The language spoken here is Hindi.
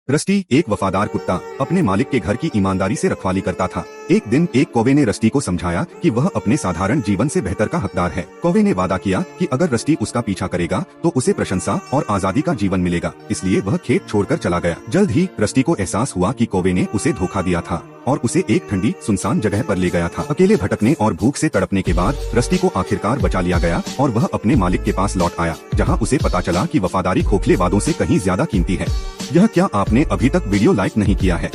रस्टी एक वफादार कुत्ता अपने मालिक के घर की ईमानदारी से रखवाली करता था। एक दिन एक कौवे ने रस्टी को समझाया कि वह अपने साधारण जीवन से बेहतर का हकदार है। कौवे ने वादा किया कि अगर रस्टी उसका पीछा करेगा तो उसे प्रशंसा और आजादी का जीवन मिलेगा, इसलिए वह खेत छोड़कर चला गया। जल्द ही रस्टी को एहसास हुआ कि कौवे ने उसे धोखा दिया था और उसे एक ठंडी सुनसान जगह पर ले गया था। अकेले भटकने और भूख से तड़पने के बाद रस्टी को आखिरकार बचा लिया गया और वह अपने मालिक के पास लौट आया, जहां उसे पता चला कि वफादारी खोखले वादों से कहीं ज्यादा कीमती है। यह क्या आपने अभी तक वीडियो लाइक नहीं किया है?